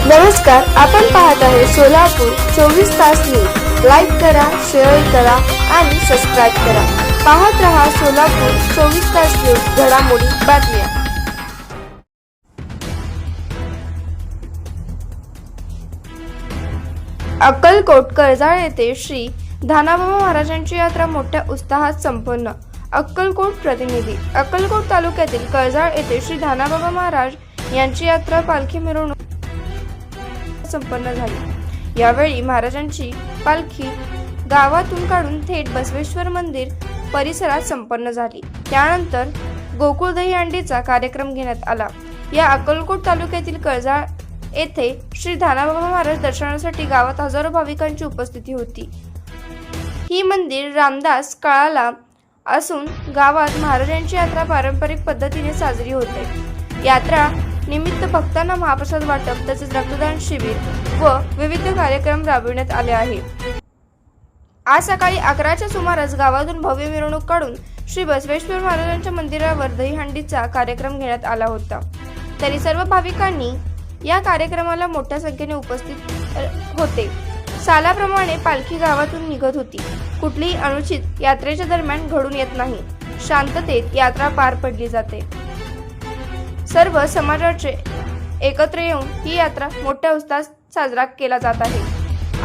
नमस्कार, आपण पाहत आहे सोलापूर 24 तास न्यूज। लाईक करा, शेअर करा आणि सबस्क्राईब करा। पाहत रहा सोलापूर 24 तास न्यूज, घडामोडी बातम्या। अक्कलकोट कर्जाळ येथे श्री धानाबाबा महाराजांची यात्रा मोठ्या उत्साहात संपन्न। अक्कलकोट प्रतिनिधी। अक्कलकोट तालुक्यातील कर्जाळ येथे श्री धानाबाबा महाराज यांची यात्रा पालखी मिरवणूक संपन्न झाली। यावेळी महाराजांची पालखी गावातून काढून थेट बसवेश्वर मंदिर परिसरात संपन्न झाली। त्यानंतर गोकुळ दहीहंडीचा कार्यक्रम घेण्यात आला। या अक्कलकोट तालुक्यातील कर्जाळ येथे श्री धानाबाबा महाराज दर्शनासाठी गावात हजारो भाविकांची उपस्थिती होती। ही मंदिर रामदास काळाला असून गावात महाराजांची यात्रा पारंपरिक पद्धतीने साजरी होते। यात्रा निमित्त भक्तांना महाप्रसाद वाटप तसेच रक्तदान शिबिर व विविध कार्यक्रम राबविण्यात आले आहे। आज सकाळी 11च्या सुमारास गावातून भव्य मिरवणूक काढून श्री बसवेश्वर महाराजांच्या मंदिरावर दहीहंडीचा कार्यक्रम घेण्यात आला होता। तरी सर्व भाविकांनी या कार्यक्रमाला मोठ्या संख्येने उपस्थित होते। सालाप्रमाणे पालखी गावातून निघत होती। कुठलीही अनुचित यात्रेच्या दरम्यान घडून येत नाही। शांततेत यात्रा पार पडली जाते। सर्व समाजाचे एकत्र येऊन ही यात्रा मोठ्या उत्साहात साजरा केला जात आहे,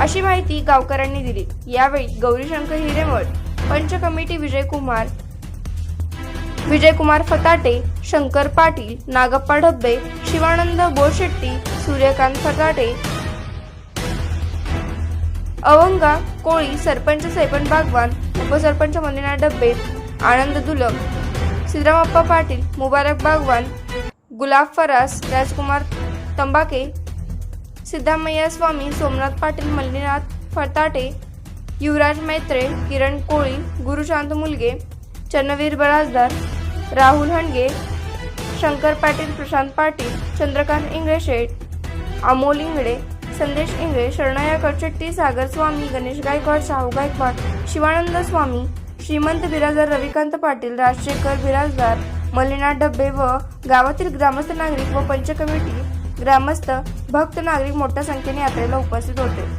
अशी माहिती गावकऱ्यांनी दिली। यावेळी गौरीशंकर हिरेमठ, पंच कमिटी विजयकुमार फताटे, शंकर पाटील, नागप्पा ढब्बे, शिवानंद बोरशेट्टी, सूर्यकांत फताटे, अवंगा कोळी, सरपंच सैपन बागवान, उपसरपंच मल्लिनाथ ढब्बे, आनंद दुलक, सिद्धरामप्पा पाटील, मुबारक बागवान, गुलाब फरास, राजकुमार तंबाके, सिद्धरामय्या स्वामी, सोमनाथ पाटील, मल्लिनाथ फताटे, युवराज मैत्रे, किरण कोळी, गुरुशांत मुलगे, चन्नवीर बराजदार, राहुल हंडगे, शंकर पाटील, प्रशांत पाटील, चंद्रकांत इंगळे शेठ, अमोल इंगळे, संदेश इंगळे, शरणया करचेट्टी, सागर स्वामी, गणेश गायकवाड, शाहू गायकवाड, शिवानंद स्वामी, श्रीमंत बिराजदार, रविकांत पाटील, राजशेखर बिराजदार, मल्लिनाथ ढब्बे व गावातील ग्रामस्थ नागरिक व पंच कमिटी ग्रामस्थ भक्त नागरिक मोठ्या संख्येने यात्रेला उपस्थित होते।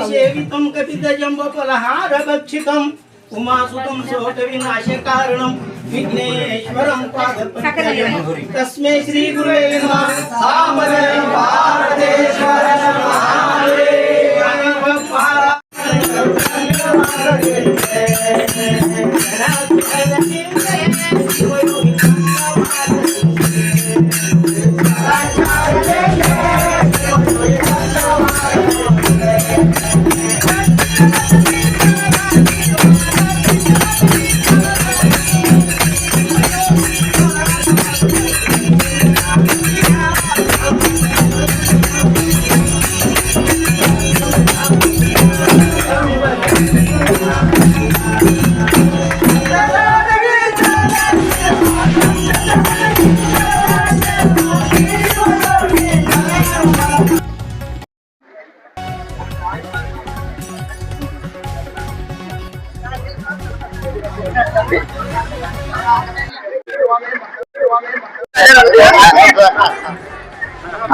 सेवितं कपितजम्बफलहारभक्षितम् उमासुतं शोकविनाशकारणं विघ्नेश्वरं पादपद्मं तस्मै श्रीगुरुवे नमः।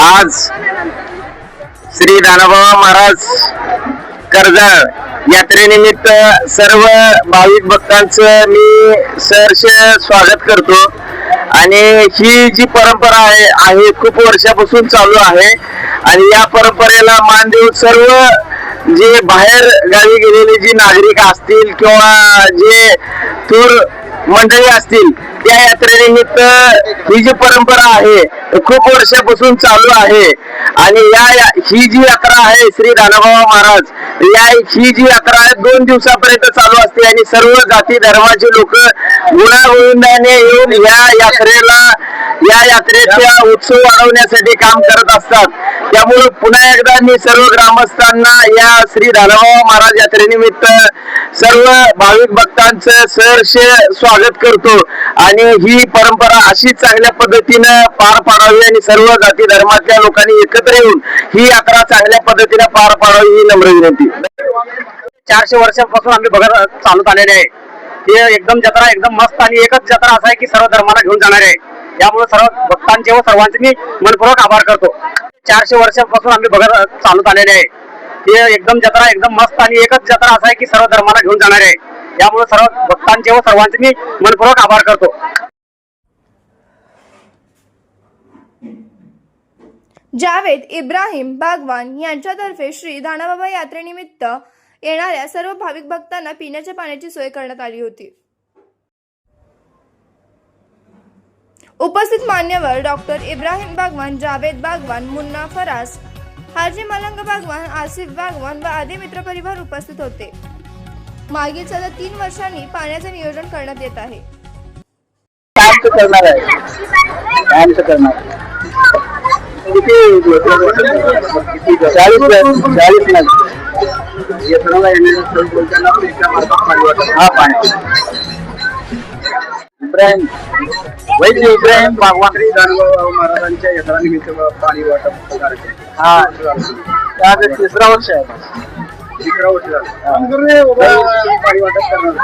आज श्री दानोबा महाराज कर्जाळ यात्रेनिमित्त सर्व भाविक भक्तांचं मी सहर्ष स्वागत करतो। आणि ही जी परंपरा आहे खूप वर्षापासून चालू आहे आणि या परंपरेला मान देऊन सर्व जे बाहेर गावी गेलेले जी नागरिक असतील किंवा जे थोर मंडळी असतील त्या यात्रेनिमित्त ही जी परंपरा आहे खूप वर्षापासून चालू आहे आणि ही जी यात्रा आहे श्री दानोबा महाराज ही जी यात्रा आहे 2 दिवसापर्यंत चालू असते आणि सर्व जाती धर्माचे लोक गुण्यागोविंदाने येऊन या यात्रेचा उत्सव वाढवण्यासाठी काम करत असतात. त्यामुळे पुन्हा एकदा मी सर्व ग्रामस्थांना या श्री दानोबा महाराज यात्रेनिमित्त सर्व भाविक भक्तांचं सहर्ष स्वागत करतो आणि ही परंपरा अशीच चांगल्या पद्धतीनं पार पाडावी आणि सर्व जाती धर्मातल्या लोकांनी एकत्र येऊन ही यात्रा चांगल्या पद्धतीने पार पाडावी ही नम्र विनंती. 400 वर्षांपासून आम्ही बघत चालत आलेले आहे. हे एकदम जत्रा एकदम मस्त आणि एकच जत्रा असा आहे की सर्व धर्माला घेऊन जाणार आहे. त्यामुळे सर्व भक्तांचे व सर्वांचे मी मनपूर्वक आभार करतो. 400 वर्षांपासून आम्ही बघत चालत आलेले आहे. हे एकदम जत्रा एकदम मस्त आणि एकच जत्रा असा आहे की सर्व धर्माला घेऊन जाणार आहे. त्यामुळे सर्व भक्तांचे व सर्वांचे मी मनपूर्वक आभार करतो. जावेद इब्राहिम बागवान यांच्यातर्फे श्री दानोबा यात्रेनिमित्त येणाऱ्या सर्व भाविक भक्तांना पिण्याच्या पाण्याची सोय करण्यात आली होती. उपस्थित मान्यवर डॉक्टर इब्राहिम बागवान, जावेद बागवान, मुन्ना फरास, हाजी मलंग बागवान, आसिफ बागवान व आदी मित्रपरिवार उपस्थित होते. मागील सलग 3 वर्षांनी पाण्याचे नियोजन करण्यात येत आहे. इब्राहिम बागवान श्री दानोबा महाराजांच्या यात्रानिमित्त पाणी वाटप कार्यक्रम हा तिसरा वर्ष आहे. पाणी वाटप करणार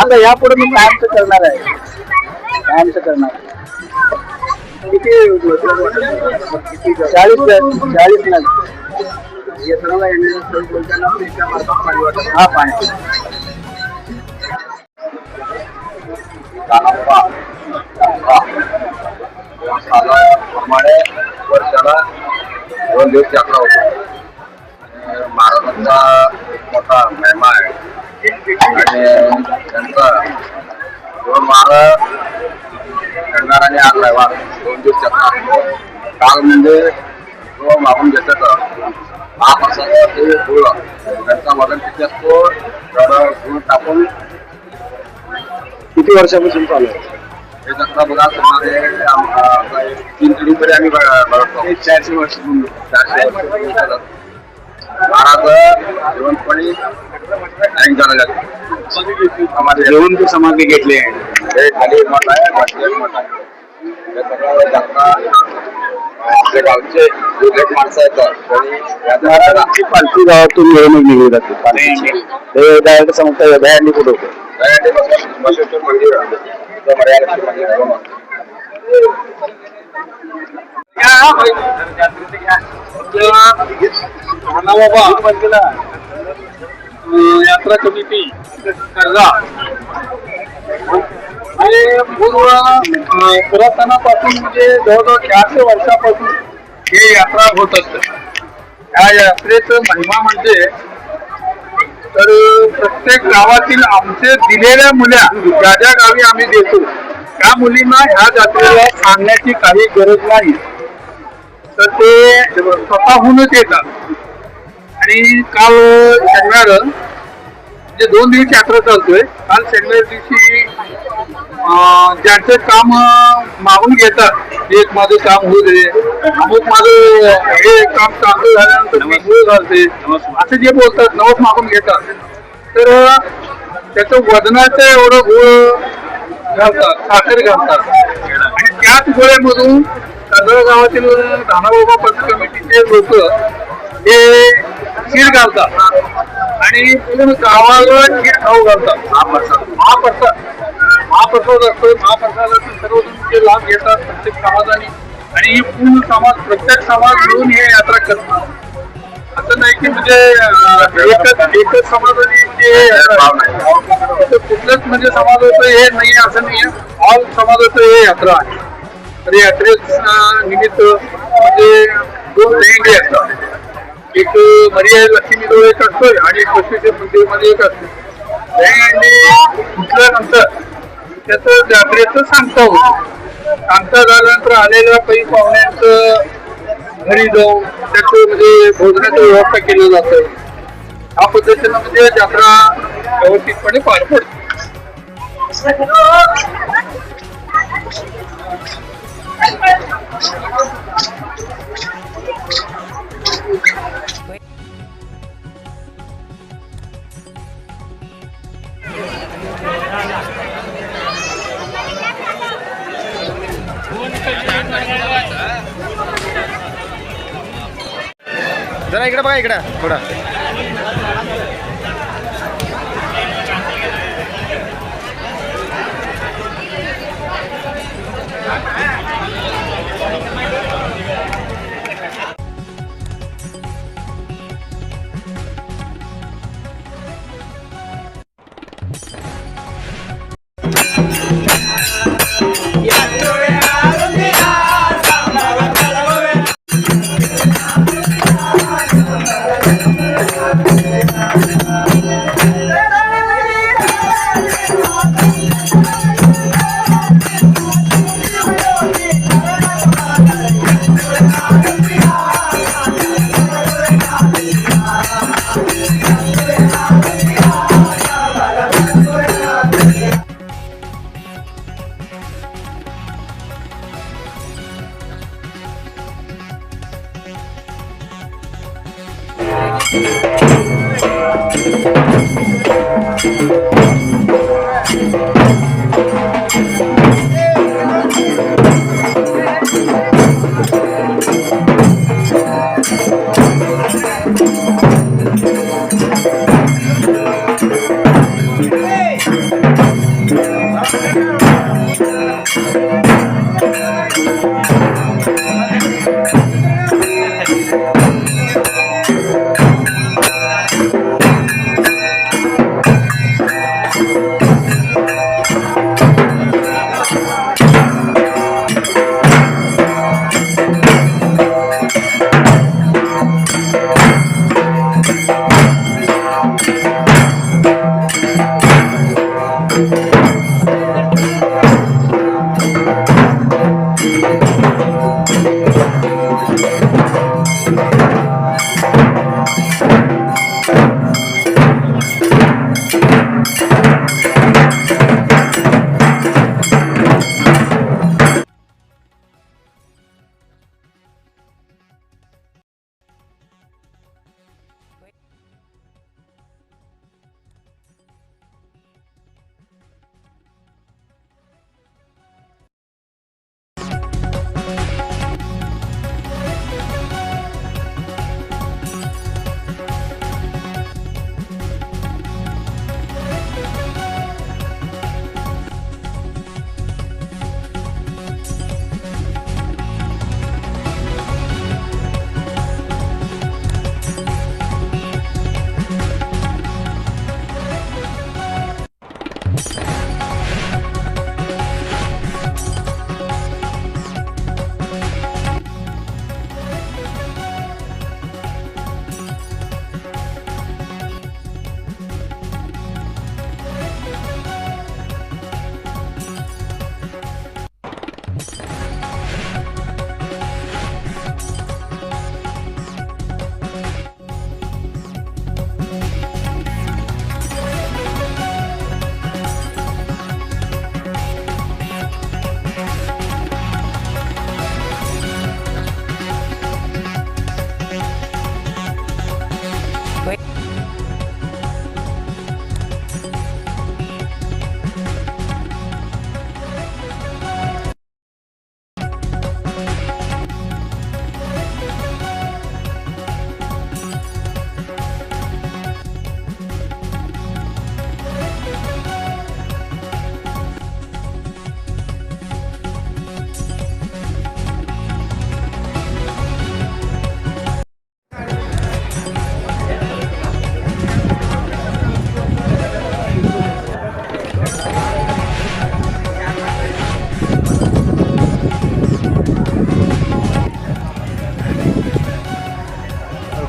आता यापुढे मी कायमचं करणार आहे. किती 40 लाख यात्राला हा पाणी प्रमाणे वर्षाला 2 दिवस यात्रा होते. महाराजांचा मोठा महिमा आहे आणि त्यांचा महाराज करणार आणि आज रविवार 2 दिवस यात्रा. काल म्हणजे जो मागून घेतात महाप्रसाद ते गुळ त्यांचा वजन किती असतो तर गुळ टाकून किती वर्षापासून चालू आहे हे जत्रा बघा सुमारे 3 पिढीकडे आम्ही बघतो. 400 वर्ष महाराज जेवणपणी अनेक जण लागले आम्हाला जेवण ती समाधी घेतली आहे. हे खाली मठ आहे मठ आहे हे सगळं जत्रा आपल्या गावचे एक माणसं आहेत महाराजांची पालखी गावातून मिरवणूक निघली जाते. ते डायरेक्ट समजता दयानी कुठं होतं बसवेश्वर मंदिर यात्रा कमिटी पुरातनापासून म्हणजे जवळजवळ 400 वर्षापासून ही यात्रा होत असते. या यात्रेचं महिमा म्हणजे तर प्रत्येक गावातील आमचे दिलेल्या मुल्या ज्या ज्या गावी आम्ही देतो त्या मुलींना ह्या जत्रेला सांगण्याची काही गरज नाही. तर ते स्वतःहूनच येतात. आणि काल शनिवार म्हणजे 2 दिवस यात्रा चालतोय. काल शनिवार दिवशी ज्यांचे काम मागून घेतात एक माझं काम होऊ दे अमुक माझं हे काम चालू झाल्यानंतर मी गुळ घालते असे जे बोलतात नवस मागून घेतात तर त्याचं वजनाचं एवढं गुळ घालतात साखर घालतात आणि त्याच गोळ्यामधून सदर गावातील दानोबा पंच कमिटीचे लोक हे खीर घालतात आणि पूर्ण गावाला खीर खाऊ घालतात. महाप्रसाद असतो. महाप्रसादाचे सर्वजण लाभ घेतात प्रत्येक समाजाने आणि ही पूर्ण समाज प्रत्येक समाज मिळून हे यात्रा करतात. असं नाही की म्हणजे एकच समाजाने कुठलंच म्हणजे समाजाचं हे नाही असं नाही आहे. ऑल समाजाचं हे यात्रा आहे. तर यात्रेच्या निमित्त म्हणजे 2 लेंगे असतात. एक मर्यादा लक्ष्मी नेहमी एक असतोय आणि 25 मंदिरमध्ये एक असतो. उठल्यानंतर त्याचं जागरेचं सांगता होतं. सांगता झाल्यानंतर आलेल्या काही पाहुण्यांचं घरी जाऊन त्याचं म्हणजे भोजनाची व्यवस्था केली जाते. या पद्धतीनं म्हणजे यात्रा व्यवस्थितपणे पार पडते. जरा इकडे बघा, इकडे थोडा.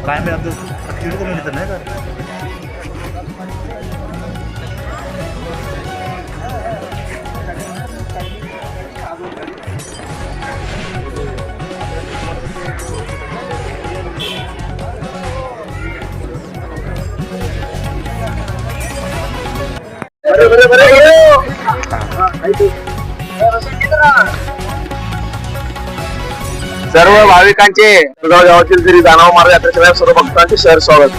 काय मी आमचं ॲक्टिव्हिटी करून घेतात नाही का. सर्व भाविकांचे तुळगाव गावातील श्री दानव महाराज यात्रेच्या सर्व भक्तांचे शहर स्वागत.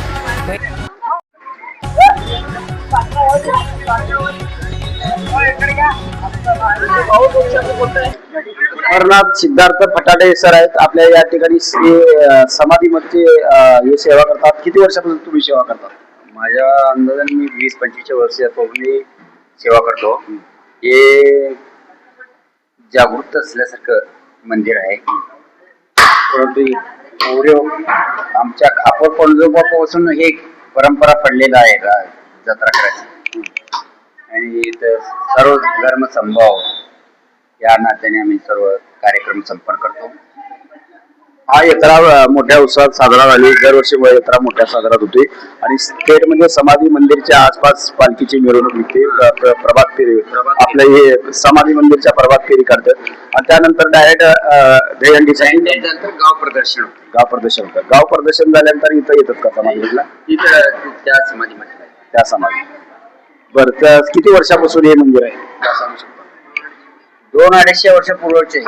अमरनाथ सिद्धार्थ फटाडे सर आहेत आपल्या या ठिकाणी समाधी मध्ये हे सेवा करतात. किती वर्षापासून तुम्ही सेवा करतात? माझ्या अंदाजाने मी 20-25 वर्षापूर्वी सेवा करतो. हे जागृत असल्यासारखं मंदिर आहे. परंतु एवढे आमच्या खापर पंजोबापासून हे परंपरा पडलेला आहे जत्रा करायची आणि इथं सर्व धर्म संभाव या नात्याने आम्ही सर्व कार्यक्रम संपन्न करतो. हा यात्रा मोठ्या उत्साहात साजरा झाली. दरवर्षी यात्रा मोठ्या साजरात होते आणि स्टेट म्हणजे समाधी मंदिरच्या आसपास पालखीची मिरवणूक निघते. प्रभात फेरी आपल्या हे समाधी मंदिरच्या प्रभात फेरी काढतात आणि त्यानंतर डायरेक्ट दहीहंडीच्या गाव प्रदर्शन होतं. गाव प्रदर्शन झाल्यानंतर इथं येतात का समाधीला? तिथं त्या समाधीमध्ये त्या समाधी. बरं, त्या किती वर्षापासून हे मंदिर आहे? 200-250 वर्षापूर्वीचे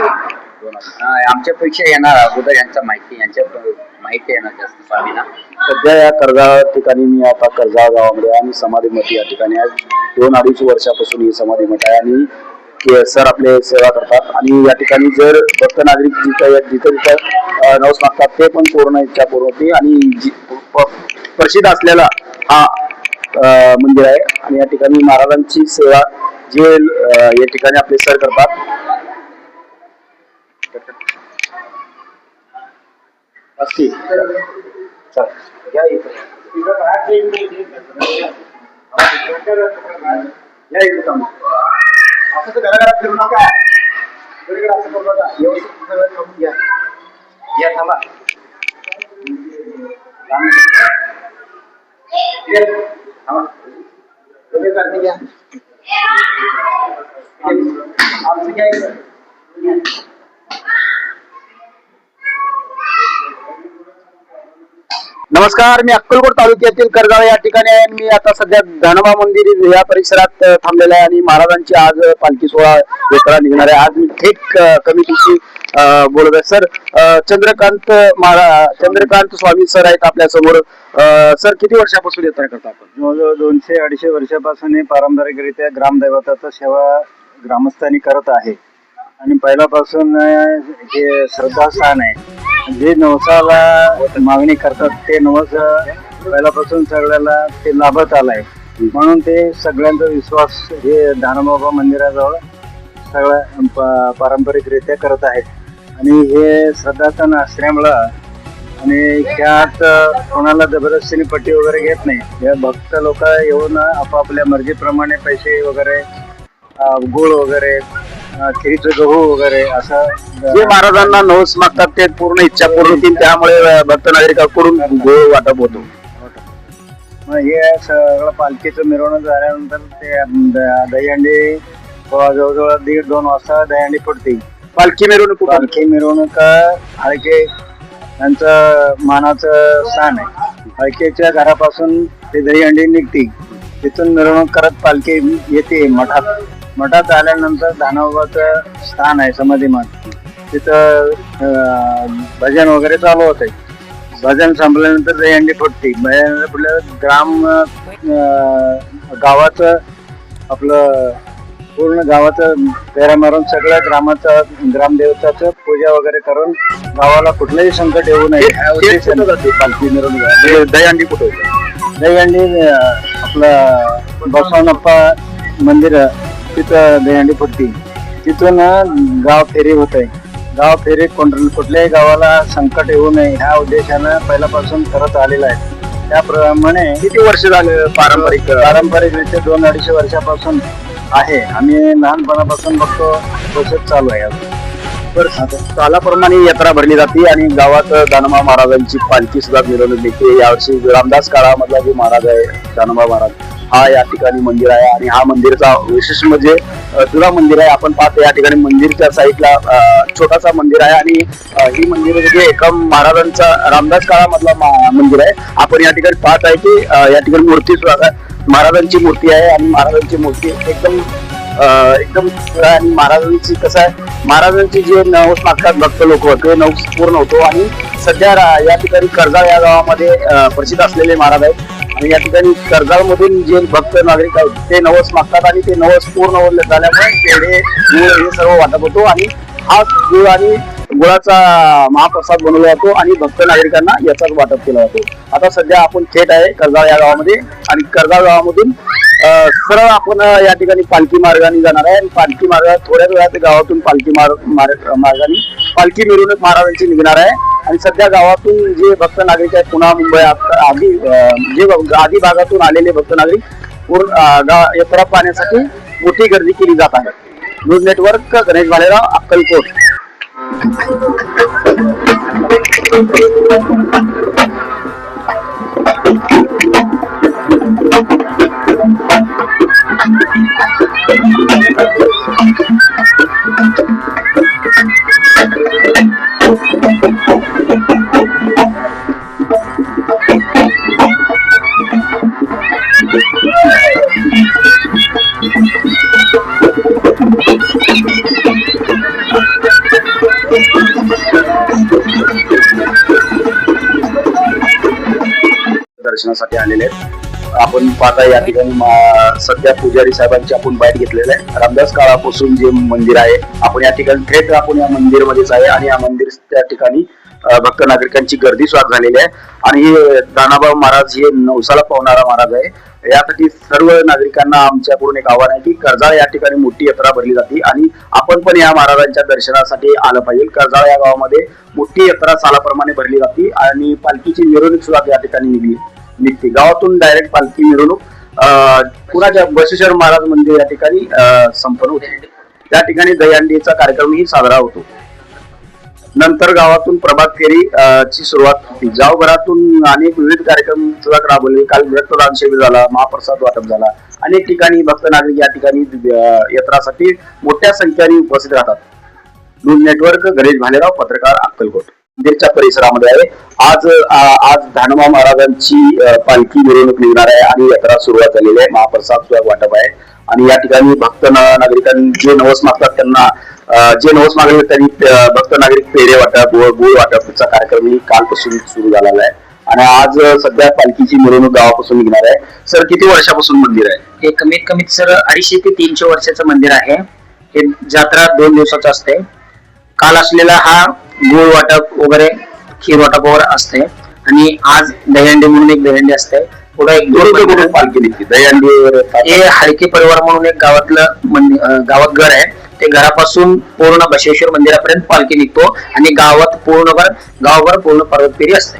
आमच्यापेक्षा येणार अगोदर यांचा माहिती आहे ना जास्त स्वामींना. सध्या या कर्जाळ ठिकाणी मी आता कर्जाळ गावामध्ये आणि समाधी मठ या ठिकाणी आज 2-2.5 वर्षापासून ही समाधी मठ आहे आणि सर आपले सेवा करतात आणि या ठिकाणी जर भक्त नागरिक जिथं नवस मागतात ते पण पूर्ण इच्छा पूर्ण होती आणि प्रसिद्ध असलेला हा मंदिर आहे आणि या ठिकाणी महाराजांची सेवा जे या ठिकाणी आपले सर करतात. असती चल या इथे असं घराघरात फिरू नका. असं करू नका. व्यवस्थित सगळं करून घ्या. या थांबा. घ्या. आमचं घ्यायचं. नमस्कार, मी अक्कलकोट तालुक्यातील कर्जाळ या ठिकाणी आहे. मी आता सध्या धनोबा मंदिर या परिसरात थांबलेला आहे आणि महाराजांची आज पालखी सोहळा यात्रा निघणार आहे. आज मी थेट कमिटीशी बोलत आहे. सर, चंद्रकांत स्वामी सर आहेत आपल्या समोर. सर, किती वर्षापासून यात्रा करता आपण? जवळजवळ 200-250 वर्षापासून हे पारंपरिकरित्या ग्रामदैवताचा सेवा ग्रामस्थांनी करत आहे आणि पहिल्यापासून हे श्रद्धास्थान आहे. जे नवसाला मागणी करतात ते नवस पहिल्यापासून सगळ्याला ते लाभत आलाय म्हणून ते सगळ्यांचा विश्वास हे दानोबा मंदिराजवळ सगळ्या पारंपरिकरित्या करत आहेत आणि हे श्रद्धास्थान असल्यामुळं आणि त्यात कोणाला जबरदस्तीने पट्टी वगैरे घेत नाही. हे भक्त लोक येऊन आपापल्या मर्जीप्रमाणे पैसे वगैरे गुळ वगैरे खिरीचं गहू वगैरे असं जे महाराजांना नवस मागतात ते पूर्ण इच्छा पूर्ण होतील. त्यामुळे भक्त नागरिकांकडून गोळ वाटप होतो. मग हे सगळं पालखीचं मिरवणूक झाल्यानंतर ते दहीहंडी जवळजवळ 1:30-2 वाजता दहीहंडी फुटते. पालखी मिरवणूक हळके यांचं मानाचं स्थान आहे. हळकेच्या घरापासून ते दहीहंडी निघते. तिथून मिरवणूक करत पालखी येते मठात आल्यानंतर दानोबाचं स्थान आहे समाधी मठ. तिथं भजन वगैरे चालू होते. भजन संपल्यानंतर दहीहंडी फुटते. भजन फुटल्यावर गावाचं आपलं पूर्ण गावाचं फेऱ्या मारून सगळ्या ग्रामदेवताचं पूजा वगैरे करून गावाला कुठलंही संकट येऊ नये पालखी मिरवणूक. दहीहंडी कुठे? दहीहंडी आपलं बसवनप्पा मंदिर तिथं दहीहंडी फुटती. तिथून गाव फेरी होत आहे. गाव फेरीत कुठल्याही गावाला संकट येऊ नये ह्या उद्देशानं पहिल्यापासून करत आलेलं आहे. त्याप्रमाणे किती वर्ष झाले पारंपरिकरित्या 200-250 वर्षापासून आहे. आम्ही लहानपणापासून बघतो प्रोसेस चालू आहे. सालाप्रमाणे यात्रा भरली जाते आणि गावात दानोबा महाराजांची पालखी सुद्धा मिरवणूक निघते. यावर्षी रामदास काळामधला जो महाराज आहे दानोबा महाराज हा या ठिकाणी मंदिर आहे आणि हा मंदिरचा विशेष म्हणजे जुना मंदिर आहे. आपण पाहतो या ठिकाणी मंदिरच्या साईडला छोटासा मंदिर आहे आणि ही मंदिर म्हणजे एका महाराजांचा रामदास काळामधला मंदिर आहे. आपण या ठिकाणी पाहत आहे की या ठिकाणी मूर्ती सुद्धा महाराजांची मूर्ती आहे आणि महाराजांची मूर्ती एकदम आणि महाराजांची कसं आहे महाराजांची जे नवस मागतात भक्त लोक ते नवस पूर्ण होतो. आणि सध्या या ठिकाणी कर्जाळ या गावामध्ये प्रसिद्ध असलेले महाराज आहेत आणि या ठिकाणी कर्जाळ मधून जे भक्त नागरिक आहेत ते नवस मागतात आणि ते नवस पूर्ण झाल्यामुळे पेढे गुळ हे सर्व वाटप होतो आणि हा गुळ आणि गुळाचा महाप्रसाद बनवला जातो आणि भक्त नागरिकांना याचाच वाटप केला जातो. आता सध्या आपण थेट आहे कर्जाळ या गावामध्ये आणि कर्जाळ गावामधून सरळ आपण या ठिकाणी पालखी मार्गाने जाणार आहे आणि पालखी मार्ग थोड्या वेळात गावातून पालखी मार्गाने पालखी मिरवणूक महाराजांची निघणार आहे. आणि सध्या गावातून जे भक्त नागरिक आहेत पुन्हा मुंबई आदी भागातून आलेले भक्त नागरिक पूर्ण यात्रा पाहण्यासाठी मोठी गर्दी केली जात आहे. News network Ganesh Bhalerao, Akkalkot. दर्शनासाठी आलेले आहेत. आपण पाहता या ठिकाणी सध्या पुजारी साहेबांची आपण बाईट घेतलेलं आहे. रामदास काळापासून जे मंदिर आहे आपण या ठिकाणी थेट आपण या मंदिरमध्येच आहे आणि या मंदिर त्या ठिकाणी भक्त नागरिकांची गर्दी स्वागत झालेली आहे. आणि दानोबा महाराज हे नवसाला पावणारा महाराज आहे. यासाठी सर्व नागरिकांना आमच्याकडून एक आव्हान आहे की कर्जाळ या ठिकाणी मोठी यात्रा भरली जाते आणि आपण पण या महाराजांच्या दर्शनासाठी आलं पाहिजे. कर्जाळ या गावामध्ये मोठी यात्रा सालाप्रमाणे भरली जाते आणि पालखीची मिरवणूक सुद्धा या ठिकाणी निघते. गावातून डायरेक्ट पालखी मिरवणूक पुण्याच्या बसवेश्वर महाराज मंदिर या ठिकाणी संपन्न होते. त्या ठिकाणी दहीहंडीचा कार्यक्रमही साजरा होतो. नंतर गावातून प्रभात फेरी ची सुरुवात होती. गावभरातून अनेक विविध कार्यक्रम सुद्धा राबवले. काल रक्तदान शिबिर झाला, महाप्रसाद वाटप झाला. अनेक ठिकाणी भक्त नागरिक या ठिकाणी यात्रासाठी मोठ्या संख्येने उपस्थित राहतात. न्यूज नेटवर्क गणेश भालेराव, पत्रकार, अक्कलकोट. मंदिरच्या परिसरामध्ये आहे. आज दानोबा महाराजांची पालखी मिरवणूक निघणार आहे आणि यात्रा सुरुवात झालेली आहे. महाप्रसाद सुद्धा वाटप आहे आणि या ठिकाणी भक्त नागरिकांनी जे नवस मागतात त्यांना जे नवस मागले त्यांनी भक्त नागरिक पेढे वाटप व गुळ वाटपचा कार्यक्रम कालपासून सुरू झालेला आहे आणि आज सध्या पालखीची मिरवणूक गावापासून निघणार आहे. सर, किती वर्षापासून मंदिर आहे? हे कमीत कमीत सर 250 ते 300 वर्षाचं मंदिर आहे. हे जत्रा 2 दिवसाचं असते. काल असलेला हा गुळ वाटप वगैरे खीर वाटप वगैरे असते आणि आज दहीहंडी म्हणून एक दहीहंडी असते. पुढे एक दोन पालखी निघते दहीहंडी. हे हलकी परिवार म्हणून एक गावात घर आहे. ते घरापासून पूर्ण बसवेश्वर मंदिरापर्यंत पालखी निघतो आणि गावभर पूर्ण पर्वत फेरी असते.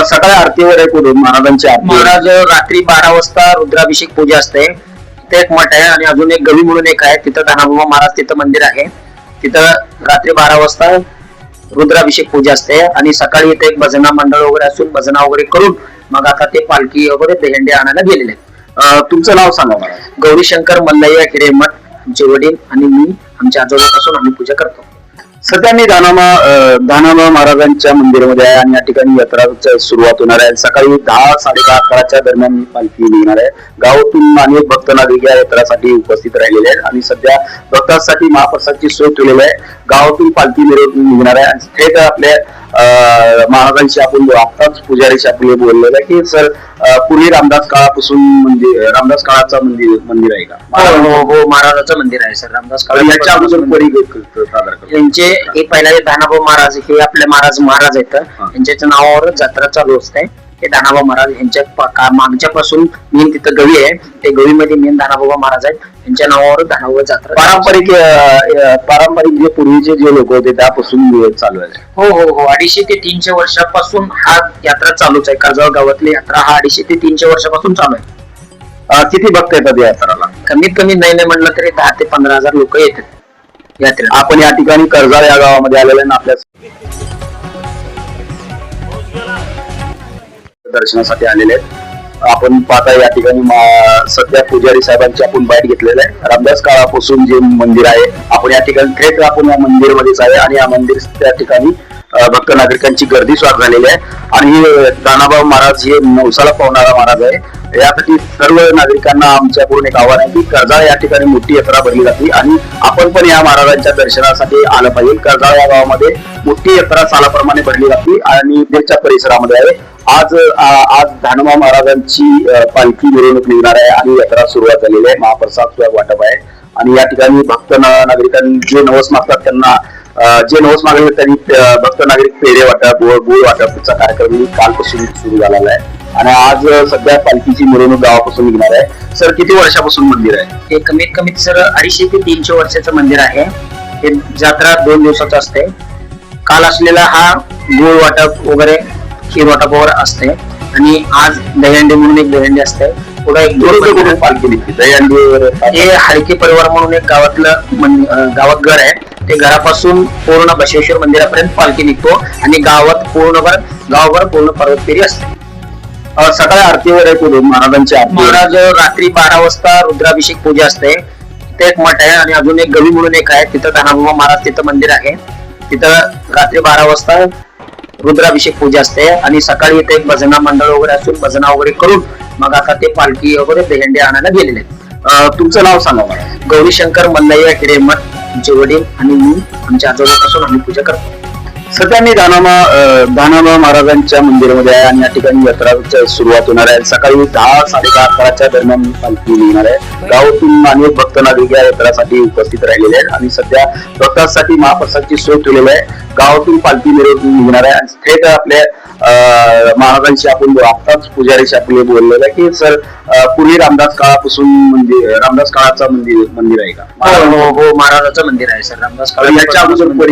सकाळी आरतीवर आहे कुठून महाराजांची आरती? महाराज रात्री 12 वाजता रुद्राभिषेक पूजा असते. तिथे एक मठ आहे आणि अजून एक गवी म्हणून एक आहे. तिथं दानोबा महाराज तिथं मंदिर आहे. तिथं रात्री 12 वाजता रुद्राभिषेक पूजा असते आणि सकाळी इथे एक भजना मंडळ वगैरे असून भजना वगैरे करून मग आता ते पालखी वगैरे दहीहंडी आणायला गेलेले आहेत. तुमचं नाव सांगा मला. गौरीशंकर मल्लय्या हिरेमठ. आमचे वडील आणि मी आमच्या आजोबापासून आम्ही पूजा करतो. सध्या मी दानोबा महाराजांच्या मंदिरामध्ये आहे आणि या ठिकाणी यात्रा सुरुवात होणार आहे. सकाळी 10, 10:30, 11च्या दरम्यान ही पालखी निघणार आहे. गावातून अनेक भक्त नागरिक या यात्रासाठी उपस्थित राहिलेले आहेत आणि सध्या भक्तांसाठी महाप्रसादची सोय ठेवलेली आहे. गावातून पालखी मिरवणूक निघणार आहे आणि थेट आपल्या महाराजांशी आपण आत्ताच पुजारीशी आपण बोललेलं आहे की सर पूर्वी रामदास काळाचा मंदिर आहे का? हो, महाराजाचं मंदिर आहे सर. रामदास काळ याच्या अगोदर यांचे एक पहिला दानोबा महाराज हे आपले महाराज आहेत. यांच्या नावावर जत्रा चालू असते. हे दानोबा महाराज यांच्या मागच्यापासून मेन तिथं गवी आहे. ते गवीमध्ये मेन दानोबा महाराज आहेत. यांच्या नावावर दानोबा जत्रा पारंपरिक जे पूर्वीचे जे लोक होते त्यापासून चालू आहे. हो, 250 ते 300 वर्षापासून हा यात्रा चालूच आहे. कर्जाळ गावातली यात्रा हा 250 ते 300 वर्षापासून चालू आहे. किती भक्त येतात या यात्राला? कमीत कमी नाही म्हणलं तरी 10,000 ते 15,000 लोक येतात. यात्रेला. आपण या ठिकाणी कर्जाळ या गावामध्ये आलेले ना आपल्या दर्शनासाठी आलेले आहेत. आपण पाहता या ठिकाणी सध्या पुजारी साहेबांची आपण बाईट घेतलेलं आहे. रामदास काळापासून जे मंदिर आहे आपण या ठिकाणी थेट आपण या मंदिरमध्येच आहे आणि या मंदिर त्या ठिकाणी भक्त नागरिकांची गर्दी स्वार झालेली आहे आणि दानाभाऊ महाराज हे नवसाला पावणारा महाराज आहे. यासाठी सर्व नागरिकांना आमच्याकडून एक आव्हान आहे की कर्जाळ या ठिकाणी मोठी यात्रा भरली जाते आणि आपण पण या महाराजांच्या दर्शनासाठी आलं पाहिजे. कर्जाळ या गावामध्ये मोठी यात्रा सालाप्रमाणे भरली जाते आणि त्याच्या परिसरामध्ये आहे. आज दानोबा महाराजांची पालखी मिरवणूक निघणार आहे आणि यात्रा सुरुवात झालेली आहे. महाप्रसाद वाटप आहे आणि या ठिकाणी भक्त नागरिकांनी जे नवस मागतात त्यांना जे नवस मागले त्यांनी भक्त नागरिक पेढे वाटप गुळ वाटपचा कार्यक्रम कालपासून सुरू झालेला आहे आणि आज सध्या पालखीची मिरवणूक गावापासून निघणार आहे. सर किती वर्षापासून मंदिर आहे? हे कमीत कमीत सर 250 ते 300 वर्षाचं मंदिर आहे. हे जत्रा 2 दिवसाचं असते. काल असलेला हा गुळ वाटप वगैरे खीर वाटप वगैरे असते आणि आज दहीहंडी म्हणून एक दहीहंडी असते. पुढे एक पालखी निघते दहीहंडी वगैरे. हे हलके परिवार म्हणून एक गावात घर आहे. ते घरापासून पूर्ण बसवेश्वर मंदिरापर्यंत पालखी निघतो आणि गावभर पूर्ण पर्वत फेरी असते. सकाळी आरतीवर आहे महाराजांची आरती. महाराज रात्री 12 वाजता रुद्राभिषेक पूजा असते. तिथे एक मठ आहे आणि अजून एक गवी म्हणून एक आहे. तिथं दानाबाबा महाराज तिथं मंदिर आहे. तिथं रात्री 12 वाजता रुद्राभिषेक पूजा असते आणि सकाळी इथे एक भजना मंडळ वगैरे असून भजना वगैरे करून मग आता ते पालखी वगैरे दहीहंडी आणायला गेलेले आहेत. तुमचं नाव सांगा मला. गौरीशंकर मल्लय्या हिरेमठ, आमचे वडील आणि मी आमच्या आजोबापासून आम्ही पूजा करतो. सध्या मी दानोबा महाराजांच्या मंदिरामध्ये आहे आणि या ठिकाणी यात्रा सुरुवात होणार आहे. सकाळी 10, 10:30, 11च्या दरम्यान पालखी निघणार आहे. गावातून अनेक भक्त नागरिक या यात्रासाठी उपस्थित राहिलेले आहेत आणि सध्या भक्तांसाठी महाप्रसादची सोय ठेवलेली आहे. गावातून पालखी मिरवणूक निघणार आहे आणि थेट आपल्या महाराजांची आपण आताच पुजारीशी आपले बोललेलं आहे की सर पूर्वी रामदास काळाचं मंदिर आहे का? हो, महाराजाचं मंदिर आहे सर. रामदास काळ याच्या अगोदर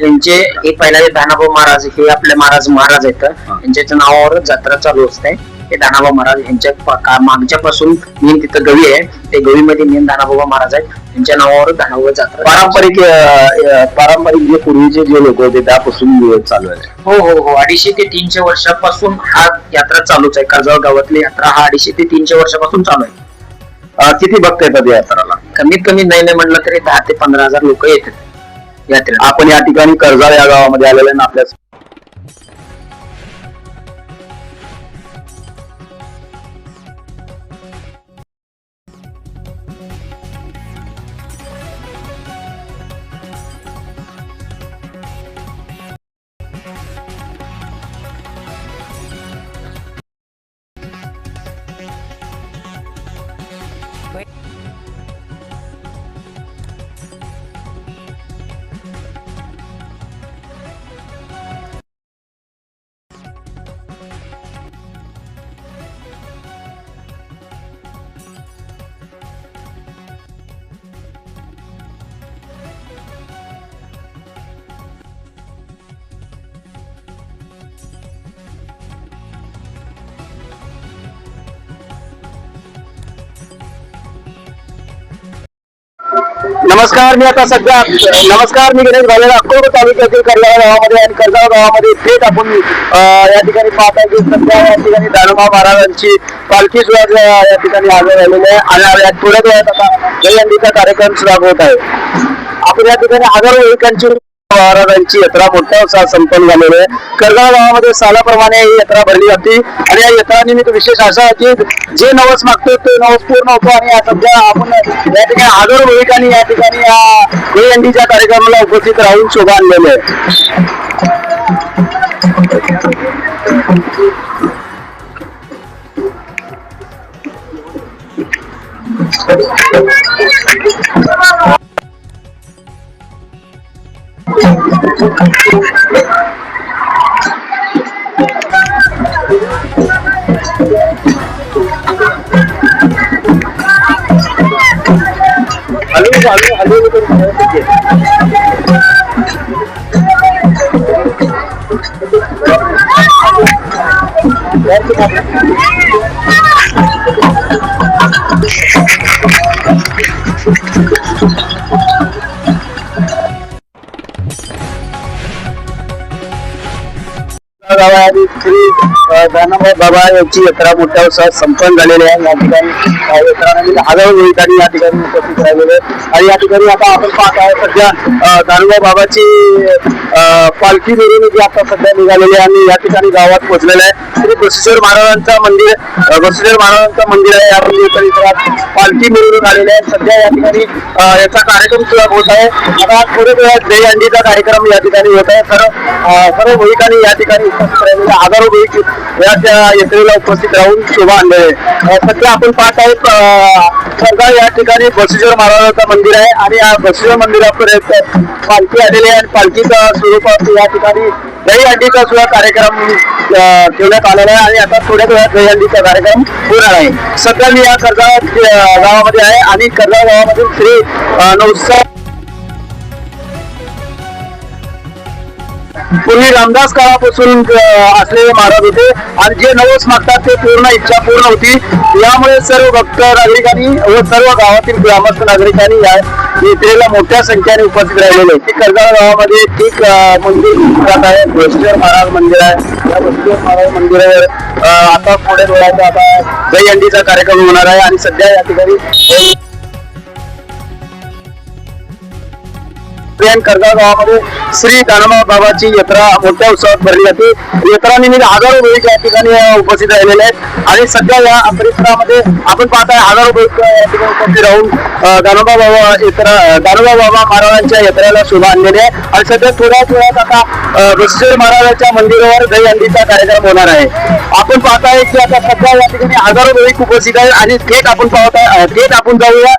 यांचे एक पहिले दानाभाऊ महाराज हे आपले महाराज आहेत. यांच्या नावावर जत्रा चालू असते. हे दानाभाऊ महाराज यांच्या मागच्यापासून मेन तिथं गवी आहे. ते गवीमध्ये मेन दानाबाबा महाराज आहेत. त्यांच्या नावावर दानाबाबा जत्रा पारंपरिक जे पूर्वीचे जे लोक होते त्यापासून चालू आहे. हो 250 ते 300 वर्षापासून हा यात्रा चालूच आहे. कर्जाळ गावातली यात्रा हा 250 ते 300 वर्षापासून चालू आहे. किती भक्त येतात या यात्राला? कमीत कमी नाही म्हणलं तरी 10 ते 15,000 लोक येतात यात्रेला. आपण या ठिकाणी कर्जाळ या गावामध्ये आलेले ना आपल्या नमस्कार मी गणेश भालेराव अक्कलकोट तालुक्यातील कर्जाळ गावामध्ये आणि कर्जाळ गावामध्ये थेट आपण या ठिकाणी पाहत आहे की सध्या या ठिकाणी दानोबा महाराजांची पालखी सुद्धा या ठिकाणी हजर राहिलेली आहे आणि थोड्याच वेळात आता दहीहंडीचा कार्यक्रम सुद्धा होत आहे. आपण या ठिकाणी हजारो भाविकांची महाराजांची यात्रा मोठ्या उत्साहात संपन्न झालेली आहे. कर्जाळ गावामध्ये सालाप्रमाणे ही यात्रा भरली जाते आणि या यात्रा निमित्त विशेष असं की जे नवस मागतो ते नवस पूर्ण होतो आणि सध्या आपण या ठिकाणी हजारो भाविकांनी या ठिकाणी या दहीहंडीच्या कार्यक्रमाला उपस्थित राहून शोभा आणलेले आहे. दानोबा बाबा यांची यात्रा मोठ्या उत्साहात संपन्न झालेली आहे. या ठिकाणी यात्रा हजारो भाविकांनी या ठिकाणी उपस्थित राहिलेले आणि या ठिकाणी आता आपण पाहत आहे सध्या दानोबा बाबाची पालखी मिरवणूक आता सध्या निघालेली आहे आणि या ठिकाणी गावात पोहोचलेलं आहे. श्री बसवेश्वर महाराजांचं मंदिर आहे. या मंदिर परिसरात पालखी मिरवणूक आलेली आहे. सध्या या ठिकाणी याचा कार्यक्रम सुद्धा होत आहे. आता थोड्या वेळात दहीहंडीचा कार्यक्रम या ठिकाणी होत आहे. सर्व भाविकांनी या ठिकाणी उपस्थित राहिलेले हजारो भाविक या यात्रेला उपस्थित राहून शोभा आणले. सध्या आपण पाहत आहोत सरकार या ठिकाणी बसवेश्वर महाराजांचं मंदिर आहे आणि या बसवेश्वर मंदिरापर्यंत पालखी आलेली आहे आणि पालखीच्या स्वरूपात या ठिकाणी दहीहंडीचा सुद्धा कार्यक्रम ठेवण्यात आलेला आहे आणि आता थोड्या वेळात दहीहंडीचा कार्यक्रम होणार आहे. सध्या मी या कर्जत गावामध्ये आहे आणि कर्जत गावामधील श्री नवसा पूर्वी रामदास काळापासून असलेले महाराज होते आणि जे नवस मागतात ते पूर्ण इच्छा पूर्ण होती. यामुळे सर्व भक्त नागरिकांनी व सर्व गावातील ग्रामस्थ नागरिकांनी या यात्रेला मोठ्या संख्येने उपस्थित राहिलेले. कर्जत गावामध्ये एक मंदिर जात आहे, बसवेश्वर महाराज मंदिर आहे. या बसवेश्वर महाराज मंदिरावर आता थोड्या वेळात आता दहीहंडीचा कार्यक्रम होणार आहे आणि सध्या या ठिकाणी कर्जत गावामध्ये श्री दानोबा बाबाची यात्रा मोठ्या उत्सवात भरली जाते. यात्रा निमित्त हजारो भाविक या ठिकाणी उपस्थित राहिलेले आहेत आणि सध्या या परिसरामध्ये आपण पाहताय हजारो भाविक या ठिकाणी उपस्थित राहून दानोबा बाबा महाराजांच्या यात्रेला शोभा आणलेली आहे आणि सध्या थोड्याच वेळात आता बसवेश्वर महाराजांच्या मंदिरावर दहीहंडीचा कार्यक्रम होणार आहे. आपण पाहताय की आता सध्या या ठिकाणी हजारो भाविक उपस्थित आहेत आणि थेट आपण पाहताय थेट आपण जाऊया.